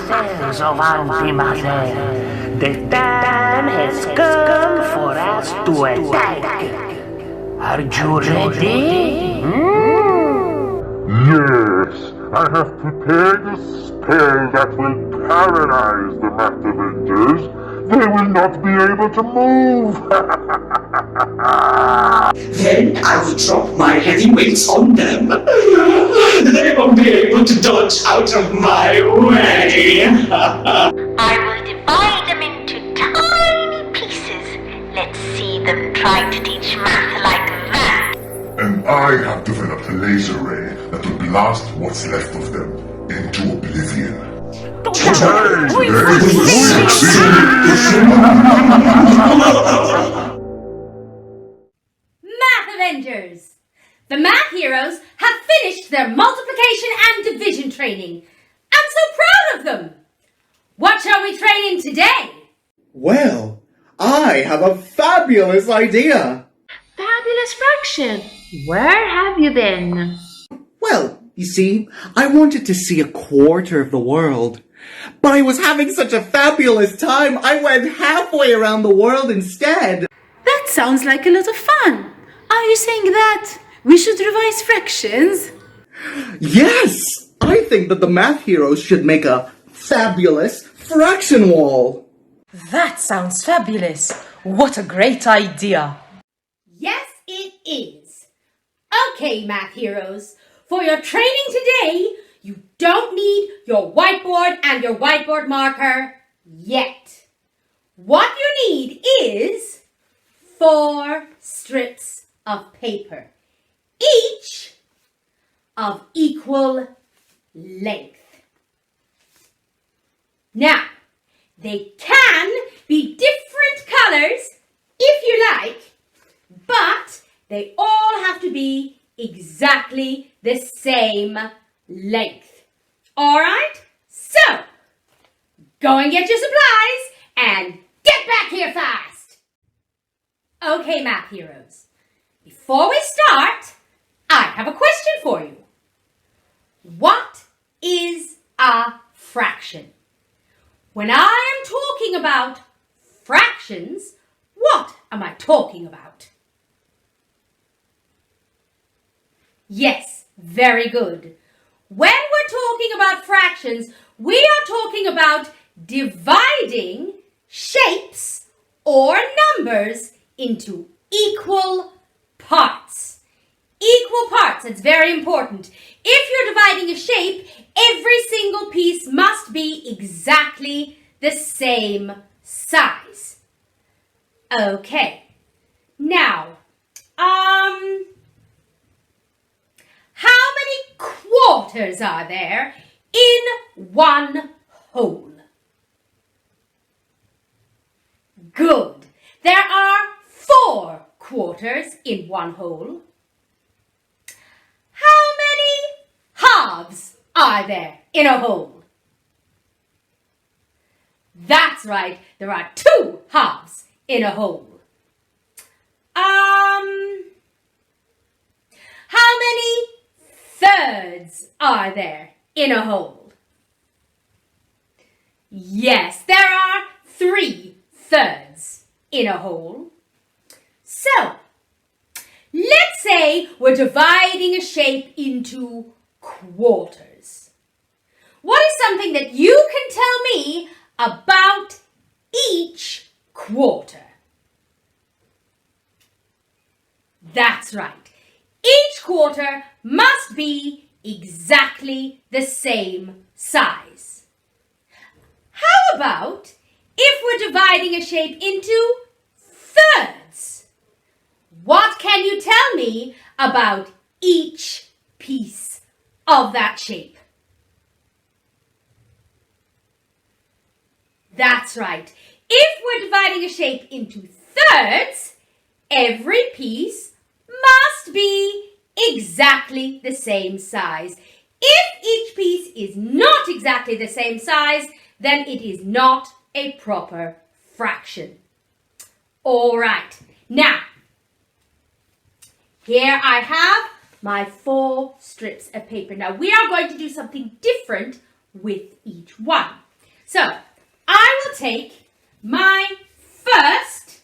Mathters of Antimather, the time has come for us to attack. Are you ready? Yes, I have prepared a spell that will paralyze the Math Avengers. They will not be able to move. Then I will drop my heavy weights on them. They won't be able to dodge out of my way. I will divide them into tiny pieces. Let's see them try to teach math like that. And I have developed a laser ray that will blast what's left of them into oblivion. Math Avengers! The math heroes have finished their multiplication and division training. I'm so proud of them! What shall we train in today? Well, I have a fabulous idea! Fabulous fraction! Where have you been? Well, you see, I wanted to see a quarter of the world. But I was having such a fabulous time, I went halfway around the world instead. That sounds like a lot of fun. Are you saying that we should revise fractions? Yes! I think that the math heroes should make a fabulous fraction wall. That sounds fabulous. What a great idea. Yes, it is. Okay, math heroes. For your training today, you don't need your whiteboard and your whiteboard marker yet. What you need is 4 strips of paper, each of equal length. Now, they can be different colors if you like, but they all have to be exactly the same length. All right? So, go and get your supplies and get back here fast. Okay, math heroes. Before we start, I have a question for you. What is a fraction? When I am talking about fractions, what am I talking about? Yes, very good. When we're talking about fractions, we are talking about dividing shapes or numbers into equal parts. Equal parts, that's very important. If you're dividing a shape, every single piece must be exactly the same size. Okay. Now, how many quarters are there in one whole? Good. There are 4 quarters in one whole. How many halves are there in a whole? That's right, there are 2 halves in a whole. How many thirds are there in a whole? Yes, there are 3 thirds in a whole. So, let's say we're dividing a shape into quarters. What is something that you can tell me about each quarter? That's right. Each quarter must be exactly the same size. How about if we're dividing a shape into thirds? What can you tell me about each piece of that shape? That's right. If we're dividing a shape into thirds, every piece must be exactly the same size. If each piece is not exactly the same size, then it is not a proper fraction. All right. Now, here I have my 4 strips of paper. Now, we are going to do something different with each one. So, I will take my first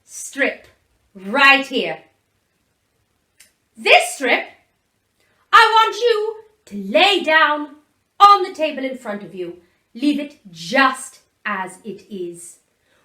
strip right here. This strip, I want you to lay down on the table in front of you. Leave it just as it is.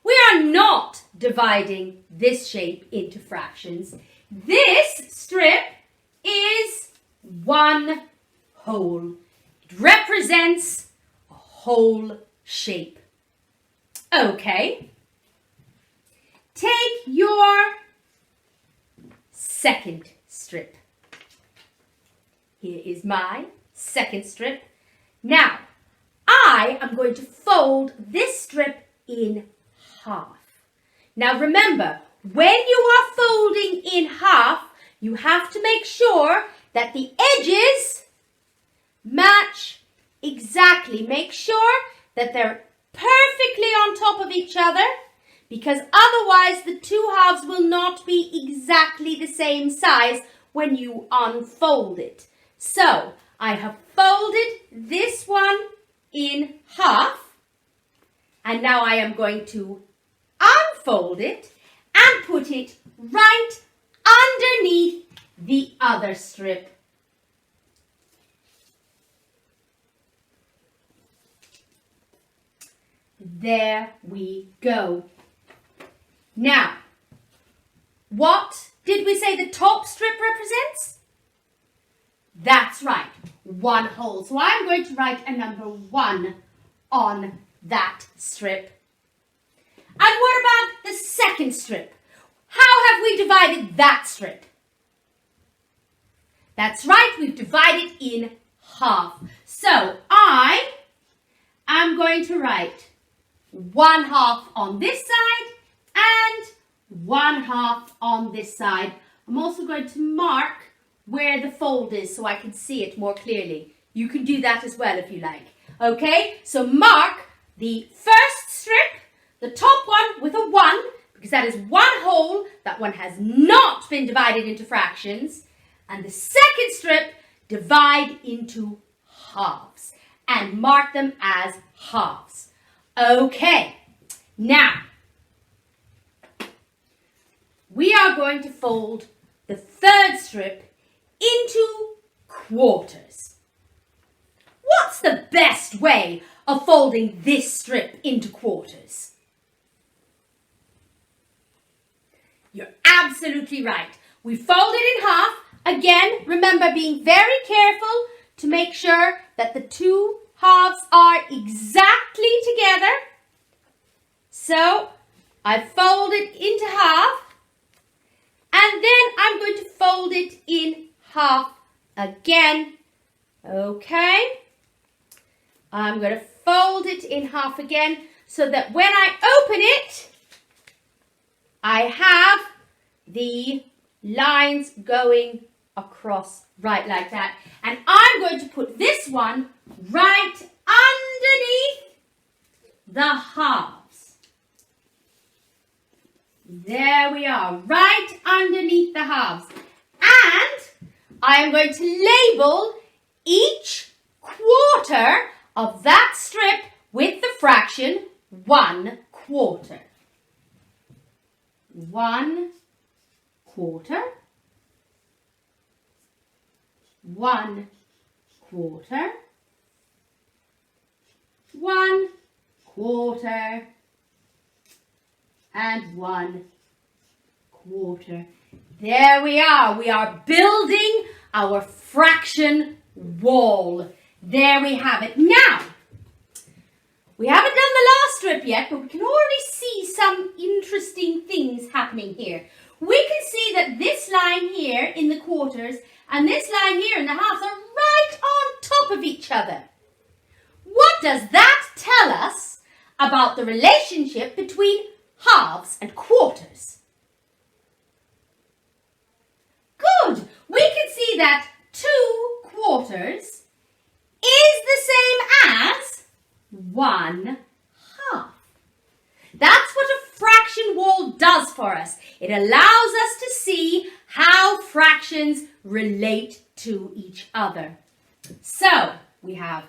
We are not dividing this shape into fractions. This strip is one whole. It represents a whole shape. Okay. Take your second strip. Here is my second strip. Now, I am going to fold this strip in half. Now remember, when you are folding in half, you have to make sure that the edges match exactly. Make sure that they're perfectly on top of each other, because otherwise the two halves will not be exactly the same size when you unfold it. So, I have folded this one in half, and now I am going to unfold it and put it right underneath the other strip. There we go. Now, what did we say the top strip represents? That's right, one whole. So I'm going to write a number 1 on that strip. And what about the second strip? How have we divided that strip? That's right, we've divided in half. So I am going to write 1/2 on this side and 1/2 on this side. I'm also going to mark where the fold is so I can see it more clearly. You can do that as well if you like. Okay, so mark the first strip, the top one with a 1, because that is one whole. That one has not been divided into fractions. And the second strip, divide into halves and mark them as halves. Okay, now we are going to fold the third strip into quarters. What's the best way of folding this strip into quarters? You're absolutely right. We fold it in half. Again, remember being very careful to make sure that the two halves are exactly together. So I fold it into half, and then I'm going to fold it in half again. Okay, I'm going to fold it in half again so that when I open it, I have the lines going across right like that. And I'm going to put this one right underneath the halves. There we are, right underneath the halves. And I am going to label each quarter of that strip with the fraction 1/4. 1/4. 1/4. 1/4. And 1/4. There we are. We are building our fraction wall. There we have it. Now, We haven't done the last strip yet, but we can already see some interesting things happening here. We can see that this line here in the quarters and this line here in the halves are right on top of each other. What does that tell us about the relationship between halves and quarters? Good! We can see that 2 quarters is the same as 1 half. That's what a fraction wall does for us. It allows us to see how fractions relate to each other. So, we have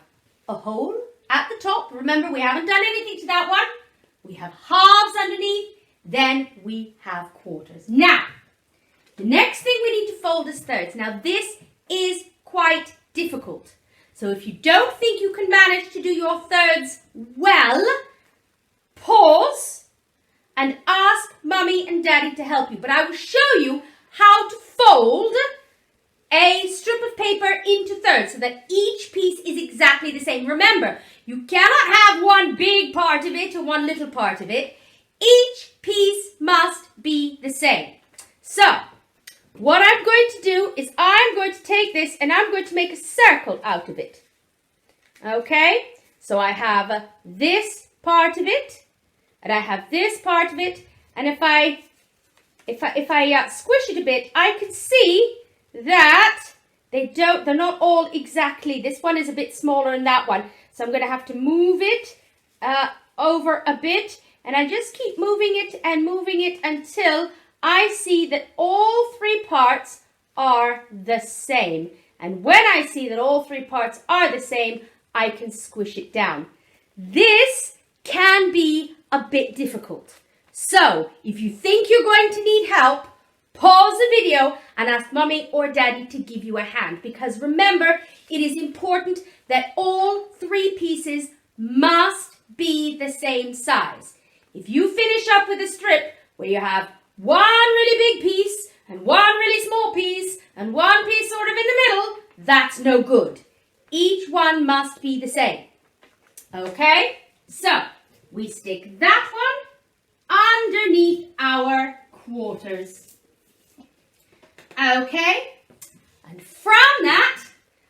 a whole at the top. Remember, we haven't done anything to that one. We have halves underneath. Then we have quarters. Now, the next thing we need to fold is thirds. Now, this is quite difficult. So if you don't think you can manage to do your thirds well, pause and ask Mummy and Daddy to help you. But I will show you how to fold a strip of paper into thirds so that each piece is exactly the same. Remember, you cannot have one big part of it and one little part of it. Each piece must be the same. So, what I'm going to do is I'm going to take this and I'm going to make a circle out of it. Okay? So I have this part of it and I have this part of it, and if I squish it a bit, I can see that they're not all exactly. This one is a bit smaller than that one. So I'm going to have to move it over a bit, and I just keep moving it until I see that all 3 parts are the same. And when I see that all 3 parts are the same, I can squish it down. This can be a bit difficult. So, if you think you're going to need help, pause the video and ask Mummy or Daddy to give you a hand. Because remember, it is important that all 3 pieces must be the same size. If you finish up with a strip where you have one really big piece and one really small piece and one piece sort of in the middle, that's no good. Each one must be the same. Okay? So, we stick that one underneath our quarters. Okay? And from that,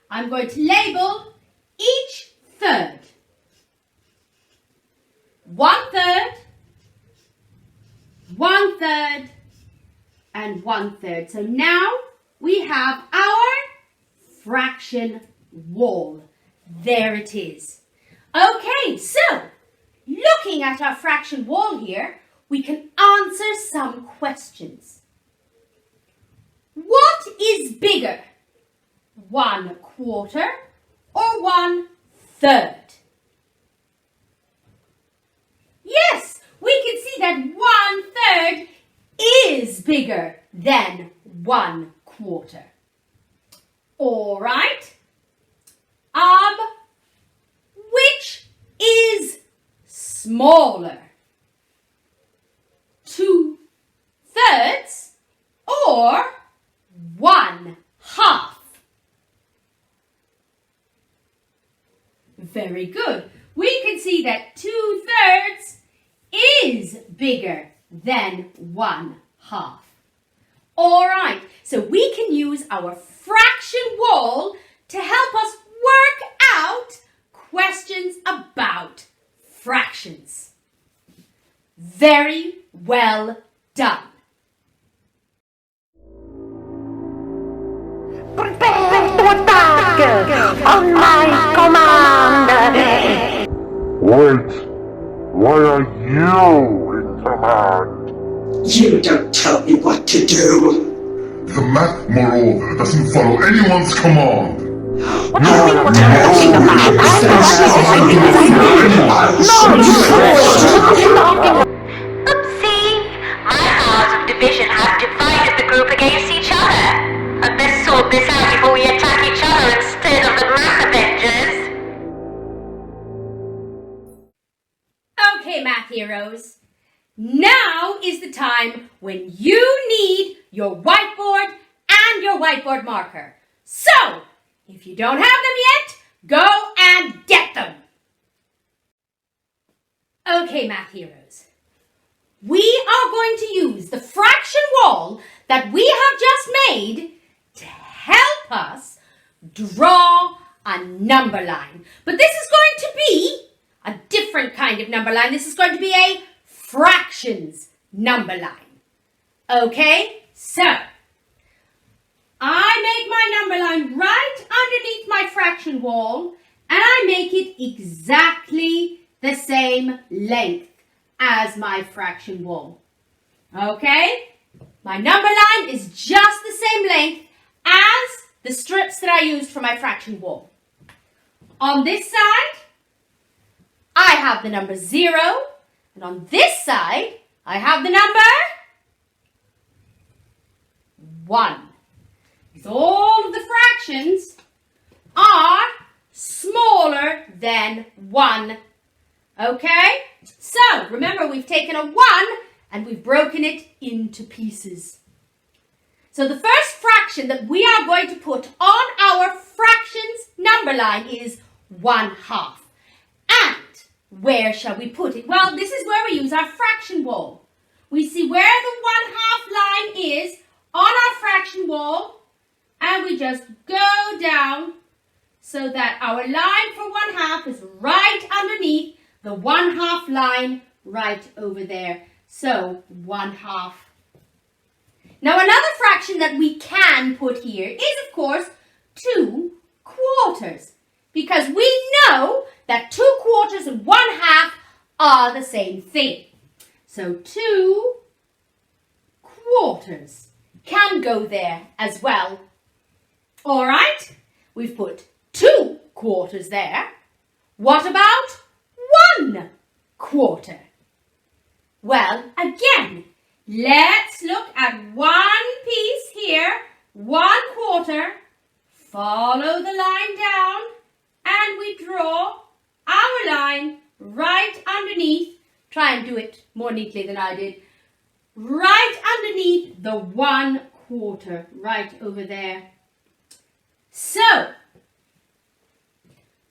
I'm going to label each third. 1/3, 1/3, and 1/3. So now we have our fraction wall. There it is. Okay, so looking at our fraction wall here, we can answer some questions. What is bigger, 1/4 or 1/3? Yes, we can see that 1/3 is bigger than 1/4. All right. Which is smaller? 2/3 or 1/2? Very good. We can see that 2/3 is bigger than 1/2. All right, so we can use our fraction wall to help us work out questions about fractions. Very well done. Prepare to attack on my command. Wait, why are you in command? You don't tell me what to do. The Math, moreover, doesn't follow anyone's command. What do you think what I'm talking about? Oopsie! My powers of division have divided the group against each other. I'd best sort this out before we attack each other instead of the Math Avengers. Okay, math heroes. Now is the time when you need your whiteboard and your whiteboard marker. So, if you don't have them yet, go and get them. Okay, math heroes. We are going to use the fraction wall that we have just made to help us draw a number line. But this is going to be a different kind of number line. This is going to be a fractions number line. Okay, so I make my number line right underneath my fraction wall, and I make it exactly the same length as my fraction wall. Okay, my number line is just the same length as the strips that I used for my fraction wall. On this side, I have the number 0, and on this side, I have the number 1. Because all of the fractions are smaller than 1. Okay? So, remember, we've taken a 1 and we've broken it into pieces. So the first fraction that we are going to put on our fractions number line is 1/2. And where shall we put it? Well, this is where we use our fraction wall. We see where the 1/2 line is on our fraction wall, and we just go down so that our line for 1/2 is right underneath the 1/2 line right over there. So 1/2. Now another fraction that we can put here is, of course, 2/4. Because we know that 2/4 and 1/2 are the same thing. So 2/4 can go there as well. All right, we've put 2/4 there. What about 1/4? Well, again, let's look at one piece here, 1/4. Follow the line down, and we draw our line right underneath. Try and do it more neatly than I did. Right underneath the 1/4, right over there. So,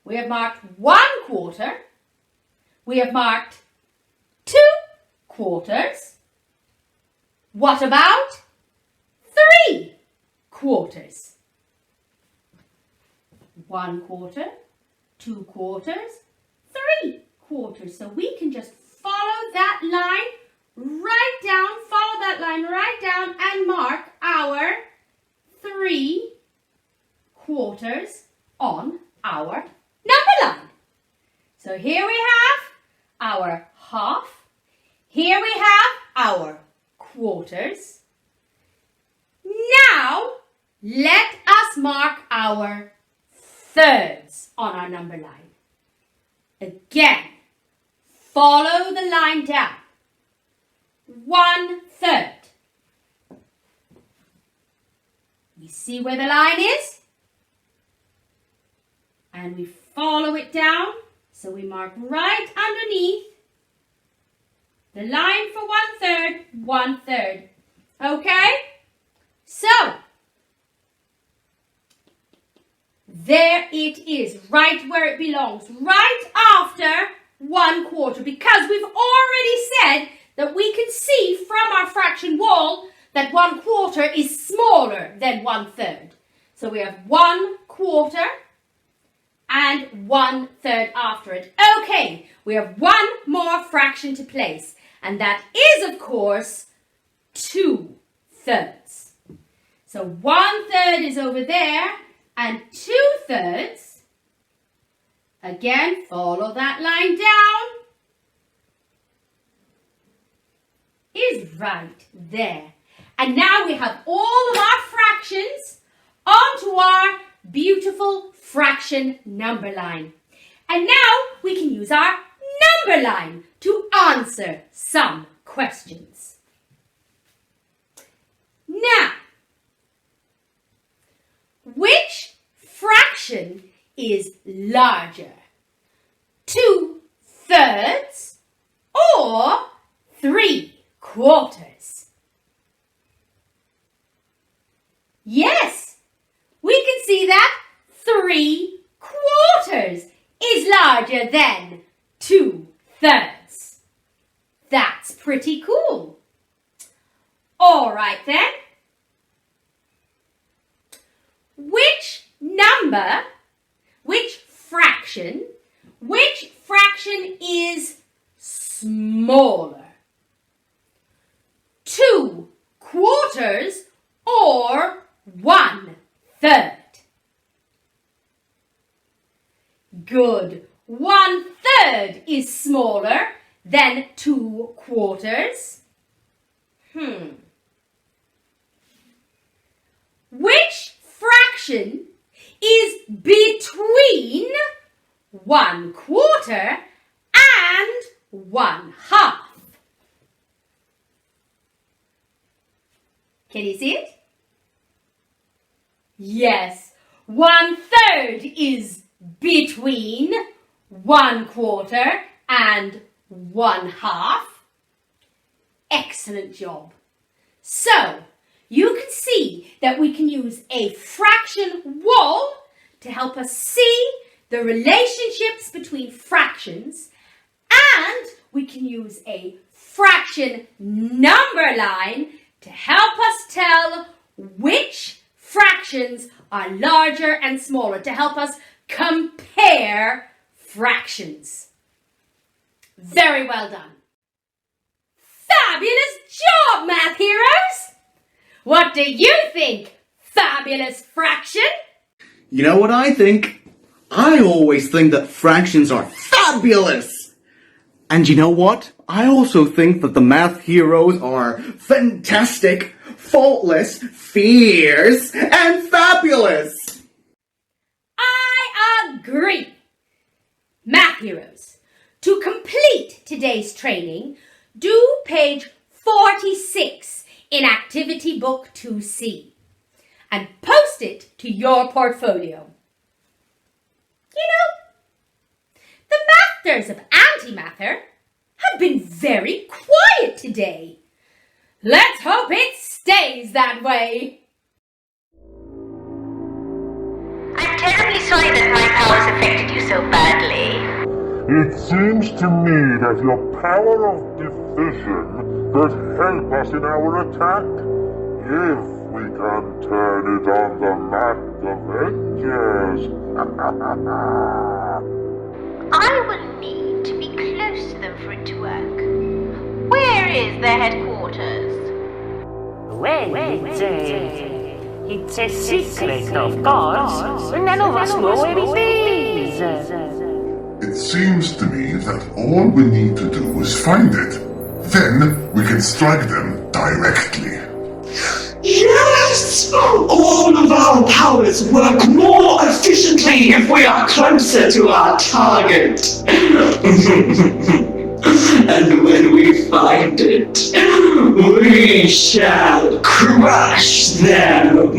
we have marked 1/4. We have marked 2/4. What about 3/4? 1/4, 2/4, 3/4. So we can just follow that line right down, follow that line right down and mark our 3/4 on our number line. So here we have our 1/2. Here we have our quarters. Now, let us mark our thirds on our number line. Again, follow the line down. 1/3. We see where the line is, and we follow it down. So we mark right underneath the line for 1/3, 1/3. Okay? So, there it is, right where it belongs, right after 1/4, because we've already said that we can see from our fraction wall that 1/4 is smaller than 1/3. So we have 1/4 and 1/3 after it. Okay, we have one more fraction to place, and that is, of course, 2/3. So 1/3 is over there, and 2/3, again, follow that line down, is right there. And now we have all of our fractions onto our beautiful fraction number line. And now we can use our number line to answer some questions. Now, which fraction is larger? 2/3 or 3/4? Yes, we can see that 3/4 is larger than 2/3. That's pretty cool. All right then. Which fraction is smaller? 2 quarters or 1/3? Good. 1/3 is smaller than 2 quarters. Which fraction is between 1/4 and 1/2? Can you see it? Yes, 1/3 is between 1/4 and 1/2. Excellent job. So, you can see that we can use a fraction wall to help us see the relationships between fractions, and we can use a fraction number line to help us tell which fractions are larger and smaller, to help us compare fractions. Very well done. Fabulous job, math heroes! What do you think, fabulous fraction? You know what I think? I always think that fractions are fabulous! And you know what? I also think that the math heroes are fantastic, faultless, fierce, and fabulous! I agree. Math heroes, to complete today's training, do page 46 in Activity Book 2C and post it to your portfolio. You know, the Mathters of Antimather have been very quiet today. Let's hope it stays that way. I'm terribly sorry that my powers affected you so badly. It seems to me that your power of division does help us in our attack. If we can turn it on the Math Avengers. I will need to be close to them for it to work. Where is their headquarters? Well, it's a secret, of course. None of us know where it is. It seems to me that all we need to do is find it. Then we can strike them directly. Yes! All of our powers work more efficiently if we are closer to our target. And when we find it, we shall crush them.